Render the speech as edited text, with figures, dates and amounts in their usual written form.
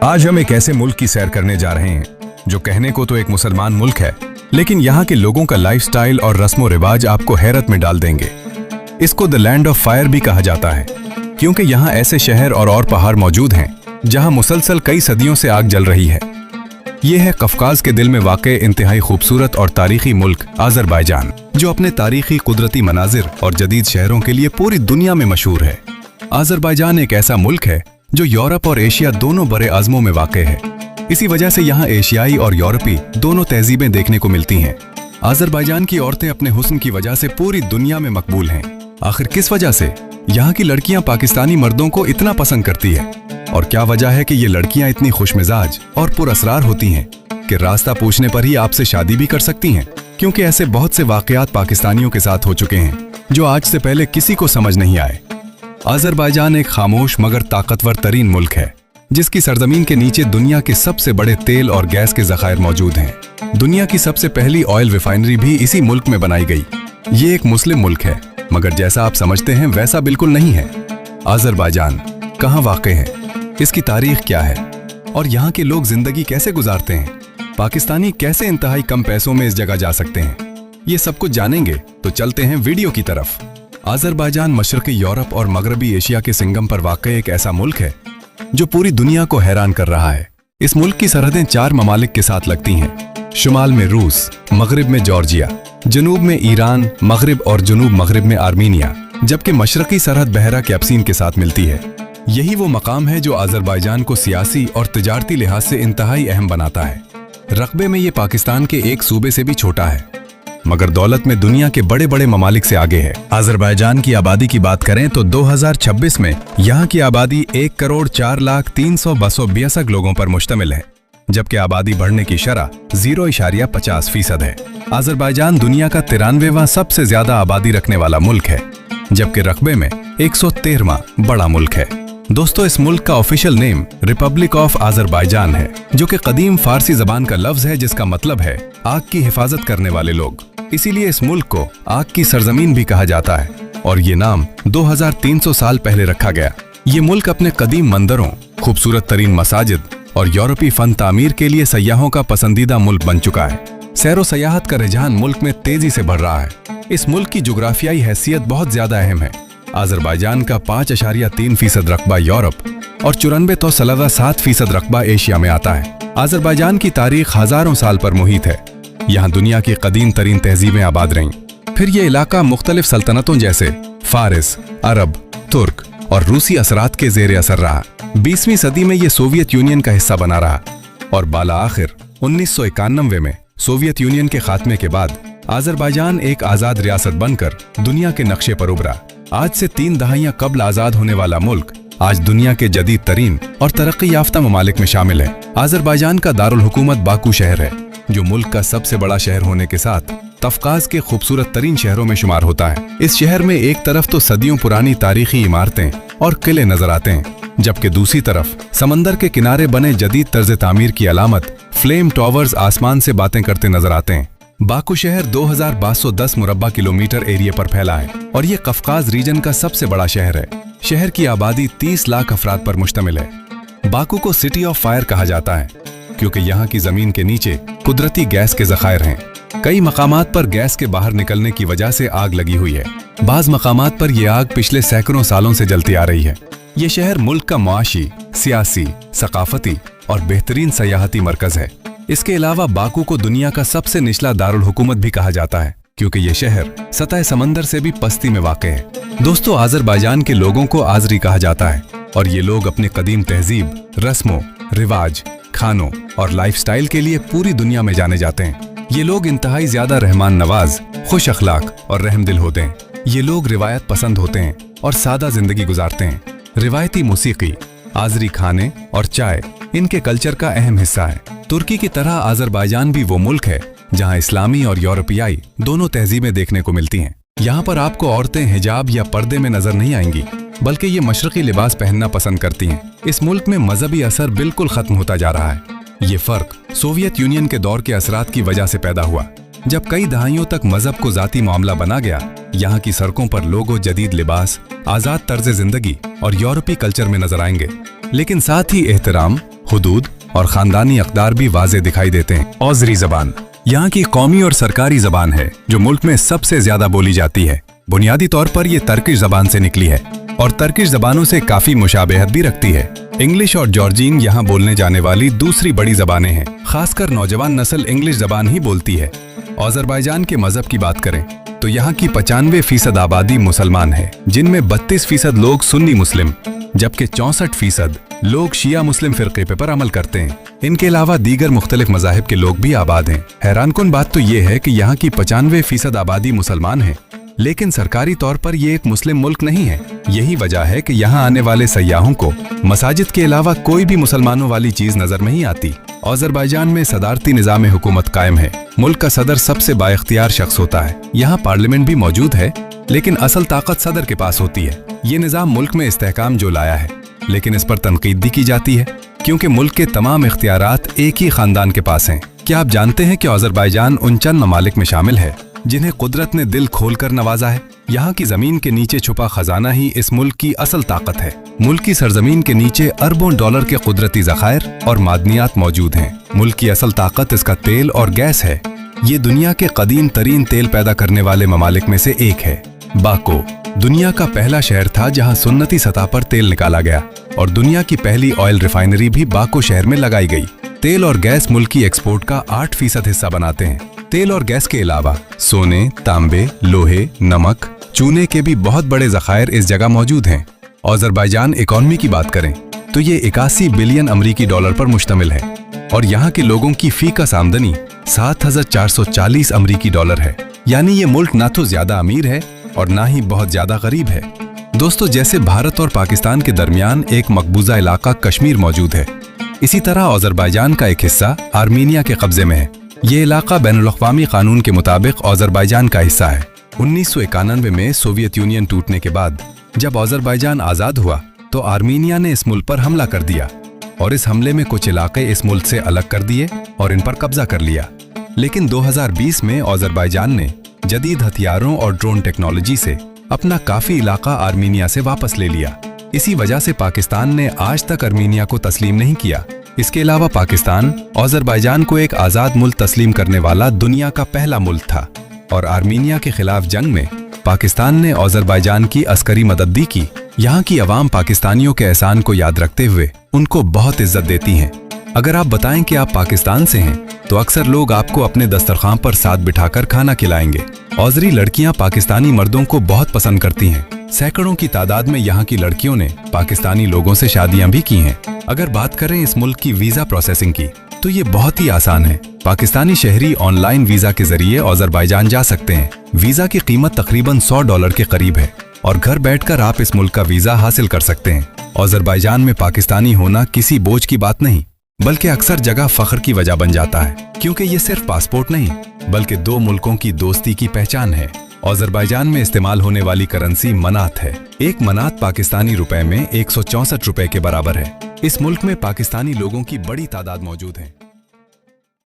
आज हम एक ऐसे मुल्क की सैर करने जा रहे हैं जो कहने को तो एक मुसलमान मुल्क है, लेकिन यहाँ के लोगों का लाइफस्टाइल और रस्मो रिवाज आपको हैरत में डाल देंगे। इसको द लैंड ऑफ फायर भी कहा जाता है, क्योंकि यहाँ ऐसे शहर और पहाड़ मौजूद हैं जहाँ मुसलसल कई सदियों से आग जल रही है। ये है कफकाज के दिल में वाक़े इंतहाई खूबसूरत और तारीखी मुल्क आज़रबाईजान, जो अपने तारीखी कुदरती मनाजिर और जदीद शहरों के लिए पूरी दुनिया में मशहूर है। आज़रबाईजान एक ऐसा मुल्क है जो यूरोप और एशिया दोनों बड़े आज़मों में वाक़े है। इसी वजह से यहाँ एशियाई और यूरोपी दोनों तहजीबें देखने को मिलती हैं। आज़रबाईजान की औरतें अपने हुस्न की वजह से पूरी दुनिया में मकबूल हैं। आखिर किस वजह से यहाँ की लड़कियाँ पाकिस्तानी मर्दों को इतना पसंद करती है, और क्या वजह है कि ये लड़कियाँ इतनी खुशमिजाज और पुरअसरार होती हैं कि रास्ता पूछने पर ही आपसे शादी भी कर सकती हैं? क्योंकि ऐसे बहुत से वाक़यात पाकिस्तानियों के साथ हो चुके हैं जो आज से पहले किसी को समझ नहीं आए। आज़रबाईजान एक खामोश मगर ताकतवर तरीन मुल्क है, जिसकी सरजमीन के नीचे दुनिया के सबसे बड़े तेल और गैस के ज़खायर मौजूद हैं। दुनिया की सबसे पहली ऑयल रिफाइनरी भी इसी मुल्क में बनाई गई। ये एक मुस्लिम मुल्क है, मगर जैसा आप समझते हैं वैसा बिल्कुल नहीं है। आज़रबाईजान कहाँ वाक़ है, इसकी तारीख क्या है, और यहाँ के लोग जिंदगी कैसे गुजारते हैं? पाकिस्तानी कैसे इंतहाई कम पैसों में इस जगह जा सकते हैं? ये सब कुछ जानेंगे, तो चलते हैं वीडियो की तरफ। आज़रबाईजान मशरक़ी यूरोप और मगरबी एशिया के संगम पर वाक़ एक ऐसा मुल्क है जो पूरी दुनिया को हैरान कर रहा है। इस मुल्क की सरहदें 4 ममालिक के साथ लगती हैं। शुमाल में रूस, मगरिब में जॉर्जिया, जनूब में ईरान, मगरिब और जनूब मगरिब में आर्मीनिया, जबकि मशरक़ी सरहद बहरा कैप्सिन के साथ मिलती है। यही वो मकाम है जो आज़रबाईजान को सियासी और तिजारती लिहाज से इंतहाई अहम बनाता है। रकबे में ये पाकिस्तान के एक सूबे से भी छोटा है, मगर दौलत में दुनिया के बड़े बड़े ममालिक से आगे है। आज़रबाईजान की आबादी की बात करें तो 2026 में यहाँ की आबादी 1,04,03,262 लोगों पर मुश्तमिल है, जबकि आबादी बढ़ने की शरह 0.50% है। आज़रबाईजान दुनिया का 93वां सबसे ज्यादा आबादी रखने वाला मुल्क है, जबकि रकबे में 113वां बड़ा मुल्क है। दोस्तों, इस मुल्क का official name Republic of Azerbaijan है, जो कि कदीम फारसी जबान का लफ्ज है जिसका मतलब है आग की हिफाजत करने वाले लोग। इसीलिए इस मुल्क को आग की सरजमीन भी कहा जाता है, और ये नाम 2300 साल पहले रखा गया। ये मुल्क अपने कदीम मंदिरों, खूबसूरत तरीन मसाजिद और यूरोपी फन तामीर के लिए सयाहों का पसंदीदा मुल्क बन चुका है। सैरो सयाहत का रुझान मुल्क में तेजी से बढ़ रहा है। इस मुल्क की जुग्राफियाई हैसियत बहुत ज्यादा अहम है। आज़रबाईजान का 5.3% रकबा यूरोप और 94.7% रकबा एशिया में आता है। आज़रबाईजान की तारीख हजारों साल पर मुहित है। यहाँ दुनिया की कदीम तरीन तहजीबें आबाद रहीं। फिर ये इलाका मुख्तलिफ सल्तनतों जैसे फारिस, अरब, तुर्क और रूसी असरात के जेर असर रहा। 20वीं सदी में ये सोवियत यूनियन का हिस्सा बना रहा, और बाला आखिर 1991 में सोवियत यूनियन के खात्मे के बाद आज़रबाईजान एक आज़ाद रियासत बनकर दुनिया के नक्शे पर उभरा। आज से 3 दहाइयां कबल आज़ाद होने वाला मुल्क आज दुनिया के जदीद तरीन और तरक्की याफ्ता ममालिक में शामिल है। आज़रबाईजान का दारुल हुकूमत बाकू शहर है, जो मुल्क का सबसे बड़ा शहर होने के साथ कफकाज के खूबसूरत तरीन शहरों में शुमार होता है। इस शहर में एक तरफ तो सदियों पुरानी तारीखी इमारतें और किले नजर आते हैं, जबकि दूसरी तरफ समंदर के किनारे बने जदीद तर्ज तामीर की अलामत फ्लेम टावर्स आसमान से बातें करते नजर आते हैं। बाकू शहर 2510 मुरब्बा किलोमीटर एरिया पर फैला है, और ये कफकाज रीजन का सबसे बड़ा शहर है। शहर की आबादी 30 लाख अफराद पर मुश्तमिल है। बाकू को सिटी ऑफ फायर कहा जाता है, क्योंकि यहाँ की जमीन के नीचे कुदरती गैस के ज़खायर हैं। कई मकामात पर गैस के बाहर निकलने की वजह से आग लगी हुई है। बाज़ मकामात पर यह आग पिछले सैकड़ों सालों से जलती आ रही है। ये शहर मुल्क का मुआशी, सियासी, सकाफती और बेहतरीन सयाहती मरकज है। इसके अलावा बाकू को दुनिया का सबसे निचला दारुल हुकूमत भी कहा जाता है, क्योंकि ये शहर सतह समंदर से भी पस्ती में वाक़ है। दोस्तों, आज़रबाईजान के लोगों को आज़री कहा जाता है, और ये लोग अपनी कदीम तहजीब, रस्मों, रिवाज, खानों और लाइफस्टाइल के लिए पूरी दुनिया में जाने जाते हैं। ये लोग इंतहाई ज्यादा रहमान नवाज, खुश अखलाक और रहमदिल होते हैं। ये लोग रिवायत पसंद होते हैं और सादा जिंदगी गुजारते हैं। रिवायती मूसीकी, आज़री खाने और चाय इनके कल्चर का अहम हिस्सा है। तुर्की की तरह आज़रबाईजान भी वो मुल्क है जहाँ इस्लामी और यूरोपियाई दोनों तहजीबें देखने को मिलती हैं। यहाँ पर आपको औरतें हिजाब या पर्दे में नजर नहीं आएंगी, बल्कि ये मशरक़ी लिबास पहनना पसंद करती हैं। इस मुल्क में मजहबी असर बिल्कुल खत्म होता जा रहा है। ये फर्क सोवियत यूनियन के दौर के असरात की वजह से पैदा हुआ, जब कई दहाइयों तक मजहब को जाती मामला बना गया। यहाँ की सड़कों पर लोगों जदीद लिबास, आज़ाद तर्ज जिंदगी और यूरोपी कल्चर में नजर आएंगे, लेकिन साथ ही एहतराम, हुदूद और खानदानी अक़दार भी वाज़े दिखाई देते हैं। औज़री ज़बान यहाँ की कौमी और सरकारी ज़बान है जो मुल्क में सबसे ज़्यादा बोली जाती है। बुनियादी तौर पर यह तर्किश ज़बान से निकली है और तर्किश ज़बानों से काफ़ी मुशाबहत भी रखती है। इंग्लिश और जॉर्जियन यहाँ बोलने जाने वाली दूसरी बड़ी ज़बानें हैं। खासकर नौजवान नस्ल इंग्लिश ज़बान ही बोलती है। अज़रबैजान के मज़हब की बात करें तो यहाँ की 95% आबादी मुसलमान है, जिनमें 32% लोग सुन्नी मुस्लिम जबकि 64% लोग शिया मुस्लिम फ़िरक़े पर अमल करते हैं। इनके अलावा दीगर मुख्तलिफ मज़ाहिब के लोग भी आबाद हैं। हैरानकुन बात तो ये है कि यहाँ की 95% आबादी मुसलमान है, लेकिन सरकारी तौर पर यह एक मुस्लिम मुल्क नहीं है। यही वजह है कि यहाँ आने वाले सयाहों को मसाजिद के अलावा कोई भी मुसलमानों वाली चीज़ नज़र नहीं आती। अज़रबैजान में सदारती निज़ाम हुकूमत कायम है। मुल्क का सदर सबसे बाइख्तियार शख्स होता है। यहाँ पार्लियामेंट भी मौजूद है, लेकिन असल ताकत सदर के पास होती है। ये निज़ाम मुल्क में इस्तेहकाम जो लाया है, लेकिन इस पर तनकीद भी की जाती है क्योंकि मुल्क के तमाम इख्तियारात एक ही ख़ानदान के पास हैं। क्या आप जानते हैं कि अज़रबैजान उन चंद ममालिक में शामिल है जिन्हें कुदरत ने दिल खोलकर नवाजा है? यहाँ की ज़मीन के नीचे छुपा खजाना ही इस मुल्क की असल ताकत है। मुल्क की सरजमीन के नीचे अरबों डॉलर के कुदरती ज़खायर और मादनियात मौजूद हैं। मुल्क की असल ताकत इसका तेल और गैस है। ये दुनिया के कदीम तरीन तेल पैदा करने वाले ममालिक में से एक है। बाको दुनिया का पहला शहर था जहाँ सुन्नती सतह पर तेल निकाला गया और दुनिया की पहली ऑयल रिफाइनरी भी बाको शहर में लगाई गई। तेल और गैस मुल्क की एक्सपोर्ट का 8% हिस्सा बनाते हैं। तेल और गैस के अलावा सोने, तांबे, लोहे, नमक, चूने के भी बहुत बड़े ज़खायर इस जगह मौजूद हैं। अज़रबैजान इकॉनमी की बात करें तो ये 81 बिलियन अमरीकी डॉलर पर मुश्तमिल है और यहाँ के लोगों की फी का आमदनी 7,440 अमरीकी डॉलर है। यानी ये मुल्क ना तो ज्यादा अमीर है और ना ही बहुत ज्यादा गरीब है। दोस्तों, जैसे भारत और पाकिस्तान के दरमियान एक मकबूजा इलाका कश्मीर मौजूद है, इसी तरह अज़रबैजान का एक हिस्सा आर्मीनिया के कब्जे में है। ये इलाका बैनुल-अक़वामी कानून के मुताबिक अज़रबैजान का हिस्सा है। 1991 में सोवियत यूनियन टूटने के बाद जब अज़रबैजान आज़ाद हुआ तो आर्मीनिया ने इस मुल्क पर हमला कर दिया और इस हमले में कुछ इलाके इस मुल्क से अलग कर दिए और इन पर कब्जा कर लिया। लेकिन 2020 में अज़रबैजान ने जदीद हथियारों और ड्रोन टेक्नोलॉजी से अपना काफ़ी इलाका आर्मीनिया से वापस ले लिया। इसी वजह से पाकिस्तान ने आज तक आर्मीनिया को तस्लीम नहीं किया। इसके अलावा पाकिस्तान अज़रबैजान को एक आज़ाद मुल्क तस्लीम करने वाला दुनिया का पहला मुल्क था और आर्मीनिया के खिलाफ जंग में पाकिस्तान ने अज़रबैजान की अस्करी मदद दी की। यहाँ की अवाम पाकिस्तानियों के एहसान को याद रखते हुए उनको बहुत इज्जत देती हैं। अगर आप बताएं कि आप पाकिस्तान से हैं तो अक्सर लोग आपको अपने दस्तरखान पर साथ बिठाकर खाना खिलाएंगे। औज़री लड़कियां पाकिस्तानी मर्दों को बहुत पसंद करती हैं। सैकड़ों की तादाद में यहाँ की लड़कियों ने पाकिस्तानी लोगों से शादियां भी की हैं। अगर बात करें इस मुल्क की वीज़ा प्रोसेसिंग की तो ये बहुत ही आसान है। पाकिस्तानी शहरी ऑनलाइन वीज़ा के जरिए अज़रबैजान जा सकते हैं। वीज़ा की कीमत तकरीबन $100 के करीब है और घर बैठकर आप इस मुल्क का वीज़ा हासिल कर सकते हैं। अज़रबैजान में पाकिस्तानी होना किसी बोझ की बात नहीं, बल्कि अक्सर जगह फख्र की वजह बन जाता है, क्योंकि ये सिर्फ पासपोर्ट नहीं बल्कि दो मुल्कों की दोस्ती की पहचान है। अज़रबैजान में इस्तेमाल होने वाली करेंसी मनात है। एक मनात पाकिस्तानी रुपए में 164 रुपए के बराबर है। इस मुल्क में पाकिस्तानी लोगों की बड़ी तादाद मौजूद है।